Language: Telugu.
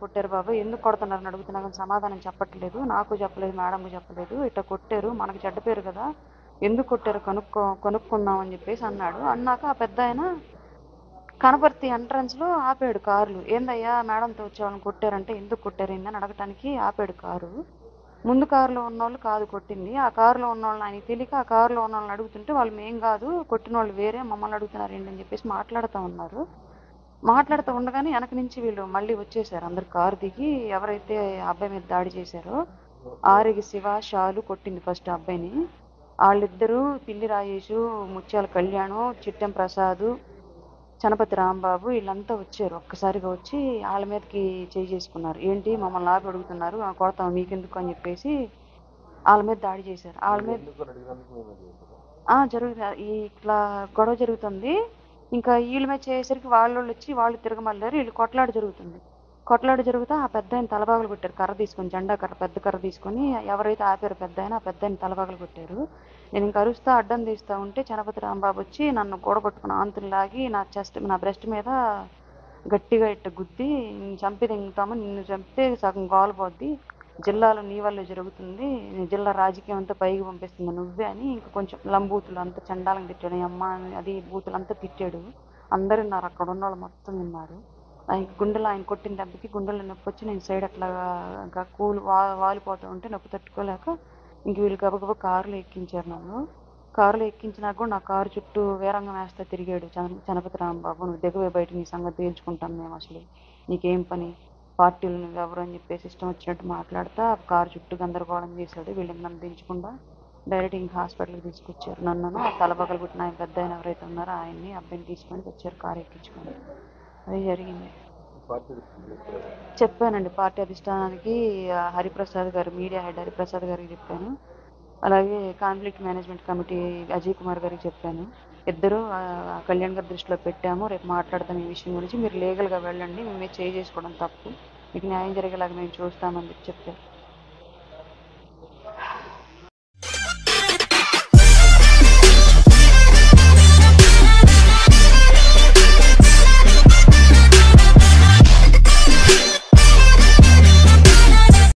కొట్టారు బాబాయ్, ఎందుకు కొడుతున్నారని అడుగుతున్నా కానీ సమాధానం చెప్పట్లేదు, నాకు చెప్పలేదు, మేడంకు చెప్పలేదు, ఇట్లా కొట్టారు, మనకు చెడ్డ పేరు కదా, ఎందుకు కొట్టారు కనుక్కుందాం అని చెప్పేసి అన్నాడు. అన్నాక ఆ పెద్ద ఆయన కనపర్తి ఎంట్రన్స్లో ఆపాడు కార్లు. ఏందయ్యా మేడంతో వచ్చే వాళ్ళని కొట్టారంటే, ఎందుకు కొట్టారు ఏందని అడగటానికి ఆపాడు కారు. ముందు కారులో ఉన్నోళ్ళు కాదు కొట్టింది, ఆ కారులో ఉన్న వాళ్ళని ఆయనకి తెలియక ఆ కారులో ఉన్న వాళ్ళని అడుగుతుంటే వాళ్ళు మేం కాదు, కొట్టిన వాళ్ళు వేరే, మమ్మల్ని అడుగుతున్నారు ఏంటి అని చెప్పేసి మాట్లాడుతూ ఉన్నారు. మాట్లాడుతూ ఉండగానే వెనక నుంచి వీళ్ళు మళ్ళీ వచ్చేసారు. అందరు కారు దిగి ఎవరైతే అబ్బాయి మీద దాడి చేశారో ఆరిగి శివ, షాలు కొట్టింది ఫస్ట్ అబ్బాయిని. వాళ్ళిద్దరూ పిల్లి రాజేషు, ముత్యాల కళ్యాణు, చిట్టెం ప్రసాద్, చనపతి రాంబాబు వీళ్ళంతా వచ్చారు. ఒక్కసారిగా వచ్చి వాళ్ళ మీదకి చేసుకున్నారు. ఏంటి మమ్మల్ని ఆపి అడుగుతున్నారు, కొడతాం మీకెందుకు అని చెప్పేసి వాళ్ళ మీద దాడి చేశారు. వాళ్ళ మీద జరుగుతుంది ఇట్లా గొడవ జరుగుతుంది. ఇంకా వీళ్ళ మీద చేసేసరికి వాళ్ళు వచ్చి వాళ్ళు తిరగమల్లారు. వీళ్ళు కొట్లాట జరుగుతుంది. కొట్లాట జరుగుతా ఆ పెద్ద ఆయన తలబాగలు కొట్టారు. కర్ర తీసుకొని, జెండా కర్ర, పెద్ద కర్ర తీసుకొని ఎవరైతే ఆపారో పెద్ద ఆయన, ఆ పెద్ద ఆయన తలబాగలు కొట్టారు. నేను ఇంకా అరుస్తా అడ్డం తీస్తూ ఉంటే చనపతి రాంబాబు వచ్చి నన్ను గోడగొట్టుకుని ఆంతులు లాగి నా బ్రెస్ట్ మీద గట్టిగా ఇట్ట గుద్ది, నిన్ను చంపి దింగుతాము, నిన్ను చంపితే సగం గోలపోద్ది, జిల్లాలో నీ వల్లే జరుగుతుంది, జిల్లా రాజకీయం అంతా పైకి పంపిస్తుంది నువ్వే అని ఇంకా కొంచెం లంబూతులు అంతా చండాలంగా తిట్టాడు. అమ్మ అది బూతులు అంతా తిట్టాడు. అందరు విన్నారు, అక్కడ ఉన్న వాళ్ళు మొత్తం విన్నారు. ఆయన గుండెలో, ఆయన కొట్టిన దెబ్బకి గుండెలో నొప్పి వచ్చి నేను సైడ్ అట్లా వాలిపోతూ ఉంటే నొప్పి తట్టుకోలేక ఇంక వీళ్ళు గబగబా కారులో ఎక్కించారు నన్ను. కారులో ఎక్కించినాక కూడా నా కారు చుట్టూ వీరంగం వేస్తా తిరిగాడు చనపతి రాంబాబు. నువ్వు దిగవే బయట, నీ సంగతి తేల్చుకుంటాం మేము, అసలు నీకేం పని, పార్టీలు నువ్వెవరు అని చెప్పేసి ఇష్టం వచ్చినట్టు మాట్లాడుతా కారు చుట్టూ గందరగోళం చేశాడు. వీళ్ళకి నన్ను దించకుండా డైరెక్ట్ ఇంక హాస్పిటల్కి తీసుకొచ్చారు. నన్ను తల పగలగొట్టిన ఆయన పెద్ద ఆయన ఎవరైతే ఉన్నారో ఆయన్ని, అబ్బాయిని తీసుకొని వచ్చారు కారు ఎక్కించుకొని. అది జరిగింది. చెప్పానండి పార్టీ అధిష్టానానికి, హరిప్రసాద్ గారు, మీడియా హెడ్ హరిప్రసాద్ గారికి చెప్పాను. అలాగే conflict management committee Ajay Kumar గారికి చెప్పాను. ఇద్దరు కళ్యాణ్ గారి దృష్టిలో పెట్టాము, రేపు మాట్లాడతాం ఈ విషయం గురించి, మీరు లీగల్గా వెళ్ళండి, మేమే చేసుకోవడం తప్పు, మీకు న్యాయం జరిగేలాగా మేము చూస్తామని చెప్పారు.